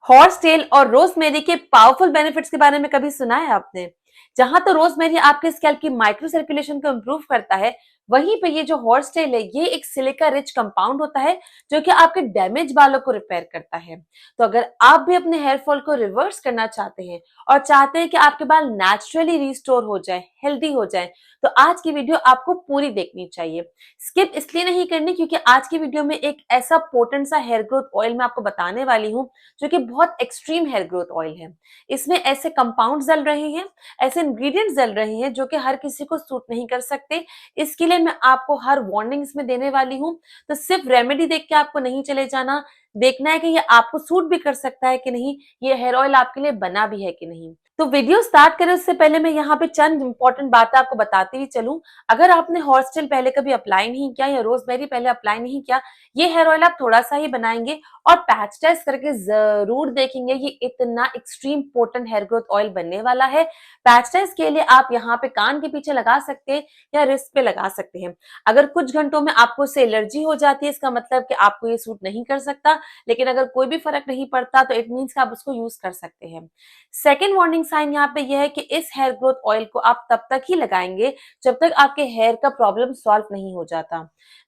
Horse tell और rosemary के powerful benefits के बारे में कभी सुना है आपने? जहां तो रोजमेरी आपके स्कैल्प की माइक्रो सर्कुलेशन को इंप्रूव करता है, वहीं पे ये जो हॉर्स टेल है ये एक सिलिका रिच कंपाउंड होता है जो कि आपके डैमेज बालों को रिपेयर करता है। तो अगर आप भी अपने हेयर फॉल को रिवर्स करना चाहते हैं और चाहते हैं कि आपके बाल नेचुरली रिस्टोर हो जाए, हेल्दी हो जाए, तो आज की वीडियो आपको पूरी देखनी चाहिए। स्किप इसलिए नहीं करनी क्योंकि आज की वीडियो में एक ऐसा पोटेंट सा हेयर ग्रोथ ऑयल मैं आपको बताने वाली हूँ जो कि बहुत एक्सट्रीम हेयर ग्रोथ ऑयल है। इसमें ऐसे कंपाउंड्स डल रहे हैं, ऐसे इंग्रेडिएंट्स डल रहे हैं जो कि हर किसी को सूट नहीं कर सकते। इसके लिए मैं आपको हर वार्निंग इसमें देने वाली हूँ। तो सिर्फ रेमेडी देख के आपको नहीं चले जाना, देखना है कि ये आपको सूट भी कर सकता है कि नहीं, ये हेयर ऑयल आपके लिए बना भी है कि नहीं। तो वीडियो स्टार्ट करें उससे पहले मैं यहाँ पे चंद इंपॉर्टेंट बातें आपको बताती हुई चलूं। अगर आपने हॉर्स टेल पहले कभी अप्लाई नहीं किया या रोजमेरी पहले अप्लाई नहीं किया, ये हेयर ऑयल आप थोड़ा सा ही बनाएंगे और पैच टेस्ट करके जरूर देखेंगे। ये इतना extreme potent hair growth oil बनने वाला है। पैच टेस्ट के लिए आप यहाँ पे कान के पीछे लगा सकते हैं या रिस्ट पे लगा सकते हैं। अगर कुछ घंटों में आपको इससे एलर्जी हो जाती है, इसका मतलब कि आपको ये सूट नहीं कर सकता, लेकिन अगर कोई भी फर्क नहीं पड़ता तो इट मीन्स कि आप उसको यूज कर सकते हैं। सेकेंड वार्निंग साइन यहाँ पे यह है कि इस हेयर ग्रोथ ऑयल को आप तब तक ही लगाएंगे जब तक आपके हेयर का प्रॉब्लम सॉल्व नहीं हो जाता।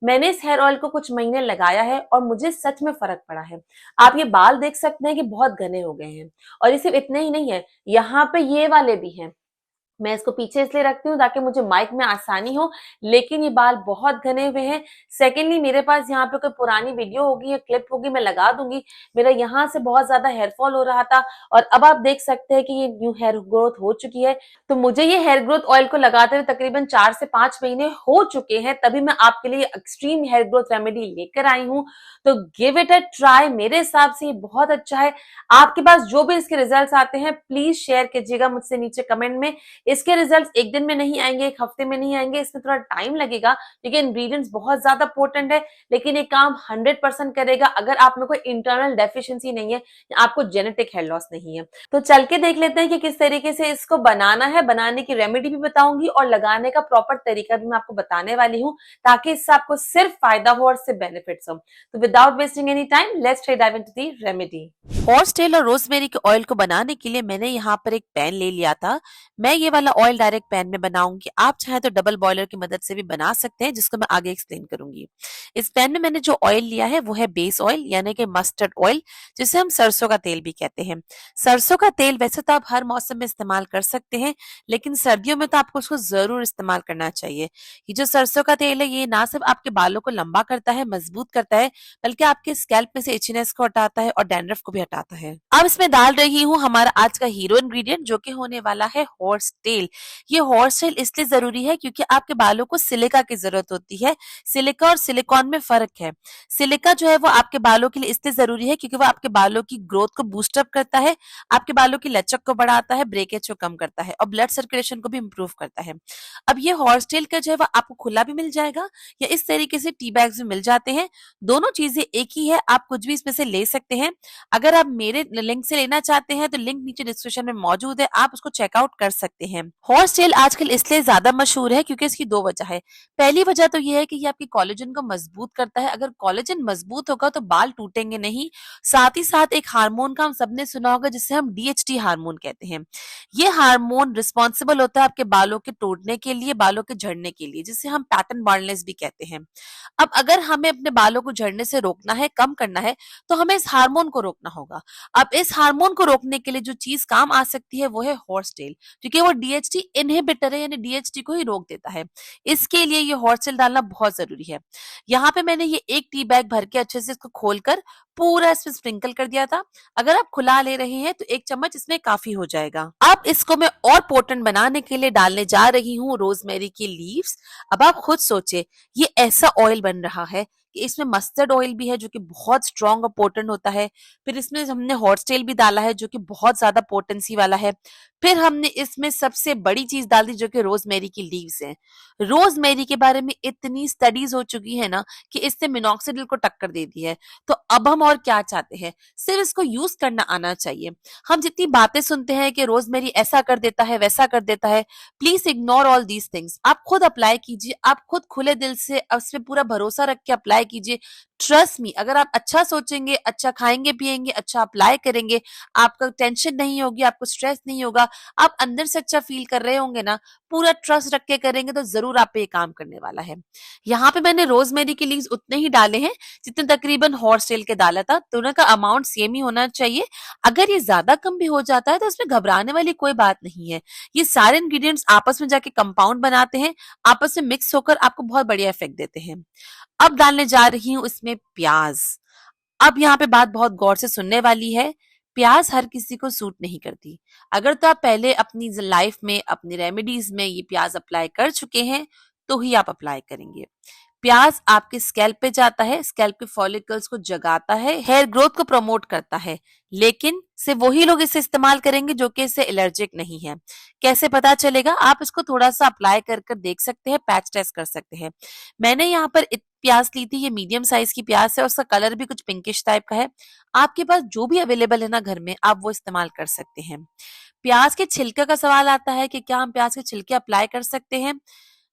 मैंने इस हेयर ऑयल को कुछ महीने लगाया है और मुझे सच में फर्क पड़ा है। आप ये बाल देख सकते हैं कि बहुत घने हो गए हैं और ये सिर्फ इतने ही नहीं है, यहाँ पे ये वाले भी हैं। मैं इसको पीछे इसलिए रखती हूँ ताकि मुझे माइक में आसानी हो, लेकिन ये बाल बहुत घने हुए हैं। सेकेंडली मेरे पास यहाँ पे कोई पुरानी वीडियो होगी या क्लिप होगी, मैं लगा दूंगी। मेरा यहाँ से बहुत ज्यादा हेयर फॉल हो रहा था और अब आप देख सकते हैं कि ये न्यू हेयर ग्रोथ हो चुकी है। तो मुझे ये हेयर ग्रोथ ऑयल को लगाते हुए तकरीबन 4 से 5 महीने हो चुके हैं, तभी मैं आपके लिए एक्सट्रीम हेयर ग्रोथ रेमेडी लेकर आई हूँ। तो गिव इट अ ट्राई, मेरे हिसाब से ये बहुत अच्छा है। आपके पास जो भी इसके रिजल्ट आते हैं प्लीज शेयर कीजिएगा मुझसे नीचे कमेंट में। इसके रिजल्ट्स एक दिन में नहीं आएंगे, एक हफ्ते में नहीं आएंगे, इसमें थोड़ा टाइम लगेगा क्योंकि इंग्रेडिएंट्स बहुत ज्यादा पोटेंट है, लेकिन ये काम 100% करेगा अगर आप में कोई इंटरनल डेफिशिएंसी नहीं है या आपको जेनेटिक हेयर लॉस नहीं है। तो चल के देख लेते हैं कि किस तरीके से इसको बनाना है। बनाने की रेमेडी भी बताऊंगी और लगाने का प्रॉपर तरीका भी मैं आपको बताने वाली हूँ, ताकि इससे आपको सिर्फ फायदा हो और सिर्फ बेनिफिट्स हो। तो without wasting any time let's dive into the remedy. Horsetail और रोजमेरी के ऑयल को बनाने के लिए मैंने यहाँ पर एक पैन ले लिया था। मैं ये वाला ऑयल डायरेक्ट पैन में बनाऊंगी, आप चाहे तो डबल बॉयलर की मदद से भी बना सकते हैं, जिसको मैं आगे एक्सप्लेन करूंगी। इस पैन में मैंने जो ऑयल लिया है वो है बेस ऑयल यानी कि मस्टर्ड ऑयल, जिसे हम सरसों का तेल भी कहते हैं। सरसों का तेल वैसे तो आप हर मौसम में इस्तेमाल कर सकते हैं, लेकिन सर्दियों में तो आपको उसको जरूर इस्तेमाल करना चाहिए। ये जो सरसों का तेल है ये ना सिर्फ आपके बालों को लंबा करता है, मजबूत करता है, बल्कि आपके स्कैल्प में से इचनेस को हटाता है और डैंड्रफ को भी हटाता है। अब इसमें डाल रही हूँ हमारा आज का हीरो इंग्रेडिएंट जो कि होने वाला है हॉर्स टेल। ये हॉर्स टेल इसलिए जरूरी है क्योंकि आपके बालों को सिलिका की जरूरत होती है। सिलिका और सिलिकॉन में फर्क है। सिलिका जो है वो आपके बालों के लिए इसलिए जरूरी है क्योंकि वो आपके बालों की ग्रोथ को बूस्ट अप करता है, आपके बालों की लचक को बढ़ाता है, ब्रेकेज को कम करता है और ब्लड सर्कुलेशन को भी इंप्रूव करता है। अब ये हॉर्स टेल का जो है वो आपको खुला भी मिल जाएगा या इस तरीके से टी बैग्स भी मिल जाते हैं। दोनों चीजें एक ही है, आप कुछ भी इसमें से ले सकते हैं। अगर आप मेरे लिंक से लेना चाहते हैं तो लिंक नीचे डिस्क्रिप्शन में मौजूद है, आप उसको चेकआउट कर सकते हैं। हॉर्स टेल आजकल इसलिए ज्यादा मशहूर है क्योंकि इसकी दो वजह है। पहली वजह तो यह है कि ये आपकी कोलेजन को मजबूत करता है। अगर कोलेजन मजबूत होगा तो बाल टूटेंगे नहीं। साथ ही साथ एक हार्मोन का हम सबने सुना होगा जिसे हम डीएचटी हार्मोन कहते हैं। ये हार्मोन रिस्पॉन्सिबल होता है आपके बालों के टूटने के लिए, बालों के झड़ने के लिए, जिसे हम पैटर्न बाल्डनेस भी कहते हैं। अब अगर हमें अपने बालों को झड़ने से रोकना है, कम करना है, तो हमें इस हार्मोन को रोकना होगा। अब इस हार्मोन को रोकने के लिए जो चीज काम आ सकती है वो है हॉर्स टेल, क्योंकि वो डीएचटी इनहिबिटर है यानी डीएचटी को ही रोक देता है। इसके लिए ये हॉर्स टेल डालना बहुत जरूरी है। यहाँ पे मैंने ये एक टी बैग भर के अच्छे से इसको खोलकर पूरा इसमें स्प्रिंकल कर दिया था। अगर आप खुला ले रहे हैं तो 1 चम्मच इसमें काफी हो जाएगा। अब इसको मैं और पोटेंट बनाने के लिए डालने जा रही हूँ रोजमेरी की लीव्स। अब आप खुद सोचे, ये ऐसा ऑयल बन रहा है कि इसमें मस्टर्ड ऑयल भी है जो कि बहुत स्ट्रॉन्ग और पोटेंट होता है। फिर इसमें हमने हॉर्स टेल भी डाला है जो कि बहुत ज्यादा पोटेंसी वाला है। फिर हमने इसमें सबसे बड़ी चीज डाल दी जो कि रोजमेरी की लीव्स हैं। रोजमेरी के बारे में इतनी स्टडीज हो चुकी है ना कि इसने मिनॉक्सिडिल को टक्कर दे दी है। तो अब हम और क्या चाहते हैं, सिर्फ इसको यूज करना आना चाहिए। हम जितनी बातें सुनते हैं कि रोजमेरी ऐसा कर देता है, वैसा कर देता है, please ignore all these things. आप खुद अप्लाई कीजिए, आप खुद खुले दिल से उसमें पूरा भरोसा रख के अप्लाई अप्लाई कीजिए। ट्रस्ट मी, अगर आप अच्छा सोचेंगे, अच्छा खाएंगे पिएंगे, अच्छा अप्लाई करेंगे, आपका टेंशन नहीं होगी, आपको स्ट्रेस नहीं होगा, आप अंदर से अच्छा फील कर रहे होंगे ना, पूरा ट्रस्ट रख के करेंगे तो जरूर आप पे ये काम करने वाला है। यहाँ पे मैंने रोजमेरी के लीव्स उतने ही डाले हैं जितने तकरीबन हॉर्स टेल के डाला था। दोनों का अमाउंट सेम ही होना चाहिए। अगर ये ज्यादा कम भी हो जाता है तो इसमें घबराने वाली कोई बात नहीं है। ये सारे इंग्रेडिएंट्स आपस में जाके कंपाउंड बनाते हैं, आपस में मिक्स होकर आपको बहुत बढ़िया इफेक्ट देते हैं। अब डालने जा रही हूँ इसमें प्याज। अब यहाँ पे बात बहुत गौर से सुनने वाली है। प्याज हर किसी को सूट नहीं करती। अगर तो आप पहले अपनी लाइफ में, अपनी रेमेडीज में ये प्याज अप्लाई कर चुके हैं तो ही आप अप्लाई करेंगे। प्याज आपके स्कैल्प पे जाता है, स्कैल्प के फॉलिकल्स को जगाता है, हेयर ग्रोथ को प्रमोट करता है, लेकिन सिर्फ वही लोग इसे इस्तेमाल करेंगे जो कि इससे एलर्जिक नहीं है। कैसे पता चलेगा? आप इसको थोड़ा सा अप्लाई कर कर देख सकते हैं, पैच टेस्ट कर सकते हैं। मैंने यहाँ पर प्याज ली थी, ये मीडियम साइज की प्याज है, उसका कलर भी कुछ पिंकिश टाइप का है। आपके पास जो भी अवेलेबल है ना घर में, आप वो इस्तेमाल कर सकते हैं। प्याज के छिलके का सवाल आता है कि क्या हम प्याज के छिलके अप्लाई कर सकते हैं?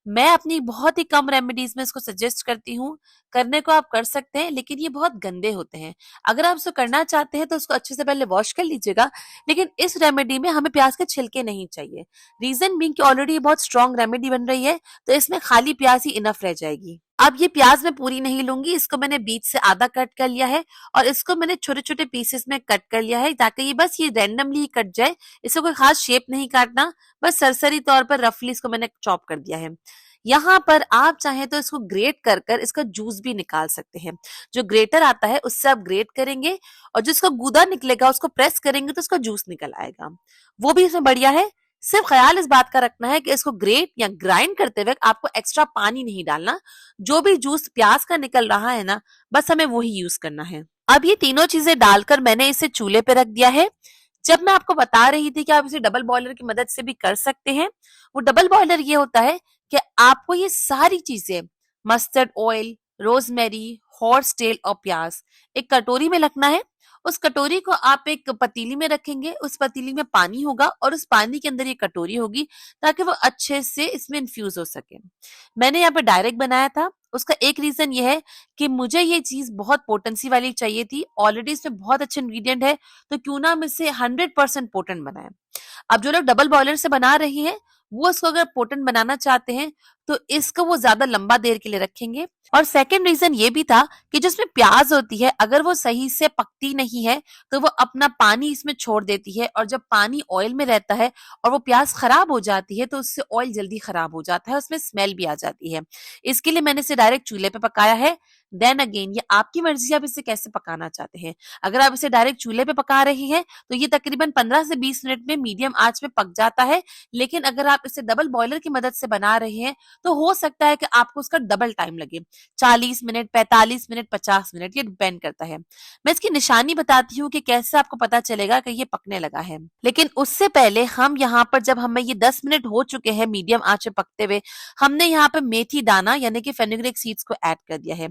मैं अपनी बहुत ही कम रेमेडीज में इसको सजेस्ट करती हूँ। करने को आप कर सकते हैं, लेकिन ये बहुत गंदे होते हैं। अगर आप इसको करना चाहते हैं तो उसको अच्छे से पहले वॉश कर लीजिएगा, लेकिन इस रेमेडी में हमें प्याज के छिलके नहीं चाहिए। रीजन बीइंग कि ऑलरेडी बहुत स्ट्रॉन्ग रेमेडी बन रही है, तो इसमें खाली प्याज ही इनफ रह जाएगी। अब ये प्याज मैं पूरी नहीं लूंगी, इसको मैंने बीच से आधा कट कर लिया है और इसको मैंने छोटे छोटे पीसेस में कट कर लिया है, ताकि ये बस ये रैंडमली ही कट जाए। इसको कोई खास शेप नहीं काटना, बस सरसरी तौर पर रफली इसको मैंने चॉप कर दिया है। यहाँ पर आप चाहें तो इसको ग्रेट कर कर इसका जूस भी निकाल सकते हैं। जो ग्रेटर आता है उससे आप ग्रेट करेंगे और जिसका गूदा निकलेगा उसको प्रेस करेंगे तो उसका जूस निकल आएगा, वो भी इसमें बढ़िया है। सिर्फ ख्याल इस बात का रखना है कि इसको ग्रेट या ग्राइंड करते वक्त आपको एक्स्ट्रा पानी नहीं डालना। जो भी जूस प्याज का निकल रहा है ना, बस हमें वही यूज करना है। अब ये तीनों चीजें डालकर मैंने इसे चूल्हे पे रख दिया है। जब मैं आपको बता रही थी कि आप इसे डबल बॉयलर की मदद से भी कर सकते हैं, वो डबल बॉयलर ये होता है कि आपको ये सारी चीजें, mustard oil, rosemary, horsetail और प्याज एक कटोरी में रखना है। उस कटोरी को आप एक पतीली में रखेंगे, उस पतीली में पानी होगा और उस पानी के अंदर ये कटोरी होगी, ताकि वो अच्छे से इसमें इन्फ्यूज हो सके। मैंने यहाँ पे डायरेक्ट बनाया था। उसका एक रीजन ये है कि मुझे ये चीज बहुत पोटेंसी वाली चाहिए थी। ऑलरेडी इसमें बहुत अच्छे इंग्रेडिएंट है, तो क्यों ना हम इसे 100% पोटेंट बनाए। अब जो लोग डबल बॉयलर से बना रही हैं, वो इसको अगर पोटेंट बनाना चाहते हैं तो इसको वो ज्यादा लंबा देर के लिए रखेंगे। और सेकंड रीजन ये भी था कि जो इसमें प्याज होती है, अगर वो सही से पकती नहीं है तो वो अपना पानी इसमें छोड़ देती है, और जब पानी ऑयल में रहता है और वो प्याज खराब हो जाती है तो उससे ऑयल जल्दी खराब हो जाता है, उसमें स्मेल भी आ जाती है। इसके लिए मैंने इसे डायरेक्ट चूल्हे पे पकाया है। देन अगेन ये आपकी मर्जी, आप इसे कैसे पकाना चाहते हैं। अगर आप इसे डायरेक्ट चूल्हे पे पका रही हैं तो ये तकरीबन 15 से 20 मिनट में मीडियम आंच पे पक जाता है। लेकिन अगर आप इसे डबल बॉयलर की मदद से बना रहे हैं तो हो सकता है कि आपको उसका डबल टाइम लगे, 40 मिनट, 45 मिनट, 50 मिनट, ये डिपेंड करता है। मैं इसकी निशानी बताती हूँ कि कैसे आपको पता चलेगा कि ये पकने लगा है। लेकिन उससे पहले हम यहाँ पर, जब हमें ये 10 मिनट हो चुके हैं मीडियम आंच पे पकते हुए, हमने यहाँ पे मेथी दाना यानी कि फेनुग्रीक सीड्स को ऐड कर दिया है।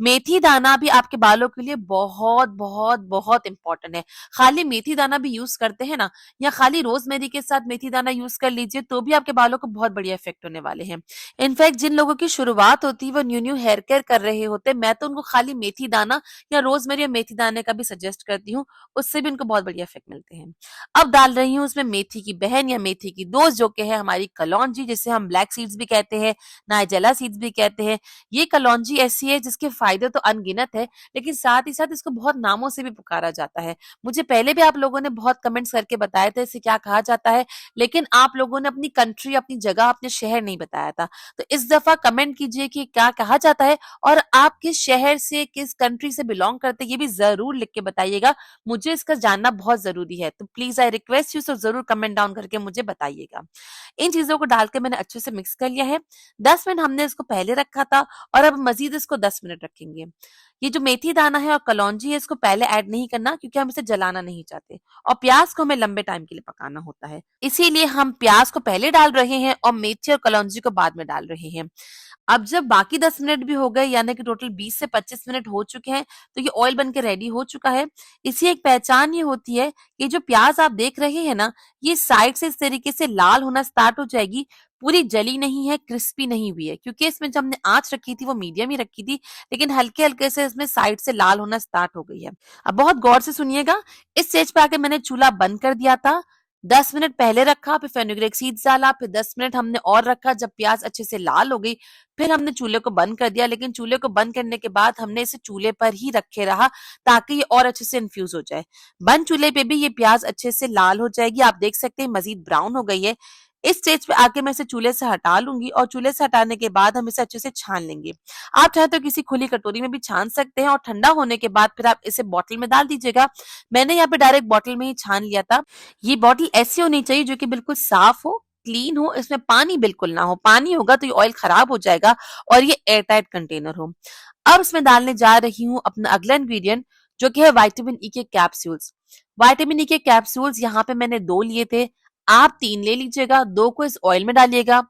मेथी दाना भी आपके बालों के लिए बहुत बहुत बहुत इंपॉर्टेंट है। खाली मेथी दाना भी यूज करते हैं ना, या खाली रोजमेरी के साथ मेथी दाना यूज कर लीजिए तो भी आपके बालों को बहुत बढ़िया इफेक्ट होने वाले हैं। इनफैक्ट जिन लोगों की शुरुआत होती है, वो न्यू हेयर केयर कर रहे होते, मैं तो उनको खाली मेथी दाना या रोजमेरी और मेथी दाने का भी सजेस्ट करती हूँ, उससे भी उनको बहुत बढ़िया इफेक्ट मिलते हैं। अब डाल रही हूँ उसमें मेथी की बहन या मेथी की दोस्त, जो कि है हमारी कलौंजी, जिसे हम ब्लैक सीड्स भी कहते हैं, नाइजेला सीड्स भी कहते हैं। ये कलौंजी ऐसी है जिसके फायदे तो अनगिनत है, लेकिन साथ ही साथ इसको बहुत नामों से भी पुकारा जाता है। मुझे पहले भी आप लोगों ने बहुत कमेंट्स करके बताए थे इसे क्या कहा जाता है, लेकिन आप लोगों ने अपनी कंट्री, अपनी जगह, अपने शहर नहीं बताया था। तो इस दफा कमेंट कीजिए कि क्या कहा जाता है और आप किस शहर से, किस कंट्री से बिलोंग करते हैं, ये भी जरूर लिख के बताइएगा। मुझे इसका जानना बहुत जरूरी है, तो प्लीज आई रिक्वेस्ट यू, सो जरूर कमेंट डाउन करके मुझे बताइएगा। इन चीजों को डाल के मैंने अच्छे से मिक्स कर लिया है। 10 मिनट हमने इसको पहले रखा था और अब मजीद इसको 10 मिनट रखेंगे। ये जो मेथी दाना है और कलौंजी है, इसको पहले ऐड नहीं करना, क्योंकि हम इसे जलाना नहीं चाहते, और प्याज को हमें लंबे टाइम के लिए पकाना होता है। इसीलिए हम प्याज को पहले डाल रहे हैं और मेथी और कलौंजी को बाद में डाल रहे हैं। अब जब बाकी 10 मिनट भी हो गए यानी कि टोटल 20 से 25 मिनट हो चुके हैं, तो ये ऑयल बन के रेडी हो चुका है। इसी एक पहचान ये होती है कि जो प्याज आप देख रहे हैं ना, ये साइड से इस तरीके से लाल होना स्टार्ट हो जाएगी, पूरी जली नहीं है, क्रिस्पी नहीं हुई है, क्योंकि इसमें जो हमने आँच रखी थी वो मीडियम ही रखी थी, लेकिन हल्के-हल्के से इसमें साइड से लाल होना स्टार्ट हो गई है। अब बहुत गौर से सुनिएगा, इस स्टेज पे आके मैंने चूल्हा बंद कर दिया था, 10 मिनट पहले रखा, फिर फेनुग्रीक सीड्स डाला, फिर 10 मिनट हमने और रखा, जब प्याज अच्छे से लाल हो गई, फिर हमने चूल्हे को बंद कर दिया। लेकिन चूल्हे को बंद करने के बाद हमने इसे चूल्हे पर ही रखे रहा ताकि ये और अच्छे से इन्फ्यूज हो जाए। बंद चूल्हे पे भी ये प्याज अच्छे से लाल हो जाएगी। आप देख सकते हैं मजीद ब्राउन हो गई है। इस स्टेज पे आके मैं इसे चूल्हे से हटा लूंगी और चूल्हे से हटाने के बाद हम इसे अच्छे से छान लेंगे। आप चाहे तो किसी खुली कटोरी में भी छान सकते हैं और ठंडा होने के बाद फिर आप इसे बॉटल में डाल दीजिएगा। मैंने यहाँ पे डायरेक्ट बॉटल में ही छान लिया था। ये बॉटल ऐसी होनी चाहिए जो कि बिल्कुल साफ हो, क्लीन हो, इसमें पानी बिल्कुल ना हो। पानी होगा तो ये ऑयल खराब हो जाएगा और ये एयर टाइट कंटेनर हो। अब इसमें डालने जा रही हूँ अपना अगला इंग्रेडिएंट जो कि है विटामिन ई के कैप्सूल्स। विटामिन ई के कैप्सूल्स यहाँ पे मैंने 2 लिए थे, आप 3 ले लीजिएगा। 2 को इस ऑयल में डालिएगा।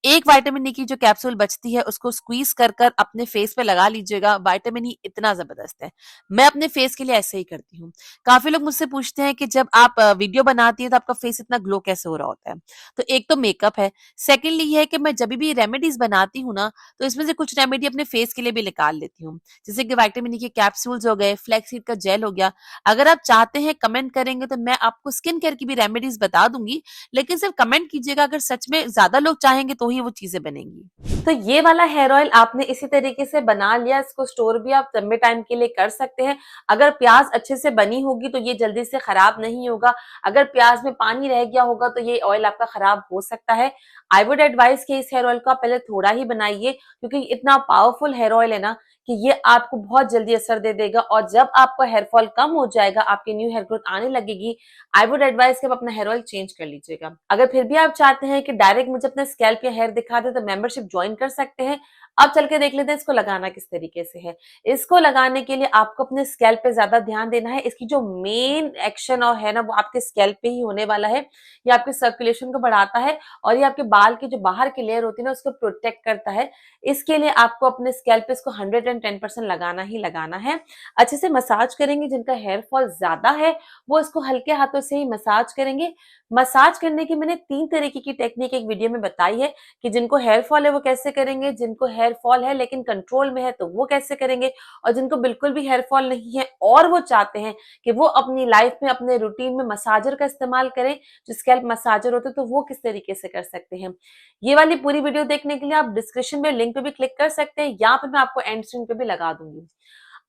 एक विटामिन ई की जो कैप्सूल बचती है उसको स्क्वीज कर कर अपने फेस पे लगा लीजिएगा। विटामिन ई इतना जबरदस्त है, मैं अपने फेस के लिए ऐसे ही करती हूँ। काफी लोग मुझसे पूछते हैं कि जब आप वीडियो बनाती है तो आपका फेस इतना ग्लो कैसे हो रहा होता है। तो एक तो मेकअप है, सेकेंडली ये है कि मैं जब भी रेमेडीज बनाती हूँ ना, तो इसमें से कुछ रेमेडी अपने फेस के लिए भी निकाल लेती हूँ, जैसे कि विटामिन ई के कैप्सूल्स हो गए, फ्लैक्सीड का जेल हो गया। अगर आप चाहते हैं कमेंट करेंगे तो मैं आपको स्किन केयर की भी रेमेडीज बता दूंगी, लेकिन सिर्फ कमेंट कीजिएगा, अगर सच में ज्यादा लोग चाहेंगे तो ही वो चीजें बनेंगी। तो ये वाला हेयर ऑयल आपने इसी तरीके से बना लिया, इसको स्टोर भी आप लंबे टाइम के लिए कर सकते हैं। अगर प्याज अच्छे से बनी होगी तो ये जल्दी से खराब नहीं होगा। अगर प्याज में पानी रह गया होगा तो ये ऑयल आपका खराब हो सकता है। आई वुड एडवाइस कि इस हेयर ऑयल को आप पहले थोड़ा ही बनाइए, क्योंकि इतना पावरफुल हेयर ऑयल है ना कि ये आपको बहुत जल्दी असर दे देगा। और जब आपका हेयर फॉल कम हो जाएगा, आपकी न्यू हेयर ग्रोथ आने लगेगी, आई वुड एडवाइस कि आप अपना हेयर ऑयल चेंज कर लीजिएगा। अगर फिर भी आप चाहते हैं कि डायरेक्ट मुझे अपना स्कैल्प या हेयर दिखा दे, तो मेंबरशिप ज्वाइन कर सकते हैं। अब चल के देख लेते हैं इसको लगाना किस तरीके से है। इसको लगाने के लिए आपको अपने स्कैल्प पे ज्यादा ध्यान देना है। इसकी जो मेन एक्शन और है ना, वो आपके स्कैल्प पे ही होने वाला है। ये आपके सर्कुलेशन को बढ़ाता है और ये आपके बाल की जो बाहर की लेयर होती है ना, उसको प्रोटेक्ट करता है। इसके लिए आपको अपने स्कैल्प पे इसको 110% लगाना ही लगाना है। अच्छे से मसाज करेंगे। जिनका हेयर फॉल ज्यादा है वो इसको हल्के हाथों से ही मसाज करेंगे। मसाज करने की मैंने 3 तरीके की टेक्निक एक वीडियो में बताई है कि जिनको हेयर फॉल है वो कैसे करेंगे, जिनको हेयर फॉल है लेकिन कंट्रोल में है तो वो कैसे करेंगे, और जिनको बिल्कुल भी हेयर फॉल नहीं है और वो चाहते हैं कि वो अपनी लाइफ में अपने रूटीन में मसाजर का इस्तेमाल करें, जो स्कैल्प मसाजर होते हैं, तो वो किस तरीके से कर सकते हैं। ये वाली पूरी वीडियो देखने के लिए आप डिस्क्रिप्शन में लिंक पे भी क्लिक कर सकते हैं, या फिर मैं आपको एंड स्क्रीन पे भी लगा दूंगी।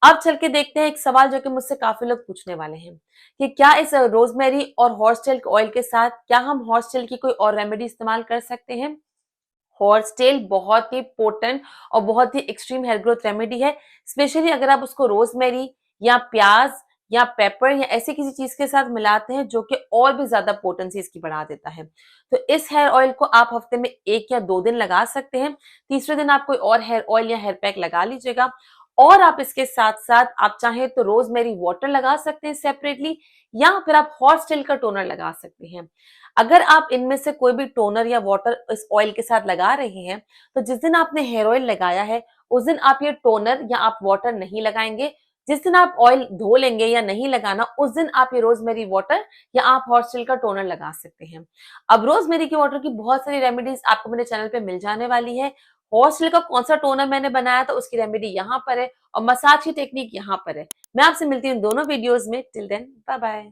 अब चल के देखते हैं एक सवाल जो कि मुझसे काफी लोग पूछने वाले हैं कि क्या इस रोजमेरी और हॉर्स टेल ऑयल के साथ क्या हम हॉर्स टेल की कोई और रेमेडी इस्तेमाल कर सकते हैं। हॉर्स टेल बहुत ही पोटेंट और बहुत ही एक्सट्रीम हेयर ग्रोथ रेमेडी है। स्पेशली अगर आप उसको रोजमेरी या प्याज या पेपर या ऐसी किसी चीज के साथ मिलाते हैं, जो कि और भी ज्यादा पोटेंसी इसकी बढ़ा देता है। तो इस हेयर ऑयल को आप हफ्ते में 1 या 2 दिन लगा सकते हैं। तीसरे दिन आप कोई और हेयर ऑयल या हेयर पैक लगा लीजिएगा। और आप इसके साथ साथ आप चाहें तो रोजमेरी वाटर लगा सकते हैं सेपरेटली, या फिर आप हॉर्स टेल का टोनर लगा सकते हैं। अगर आप इनमें से कोई भी टोनर या वाटर इस ऑयल के साथ लगा रहे हैं, तो जिस दिन आपने हेयर ऑयल लगाया है उस दिन आप ये टोनर या आप वाटर नहीं लगाएंगे। जिस दिन आप ऑयल धो लेंगे या नहीं लगाना, उस दिन आप ये रोजमेरी वाटर या आप हॉर्स टेल का टोनर लगा सकते हैं। अब रोजमेरी के वाटर की बहुत सारी रेमेडीज आपको मेरे चैनल पे मिल जाने वाली है। हॉर्स टेल का कौन सा टोनर मैंने बनाया था उसकी रेमेडी यहाँ पर है, और मसाज की टेक्निक यहाँ पर है। मैं आपसे मिलती हूँ दोनों वीडियोस में। Till then bye bye.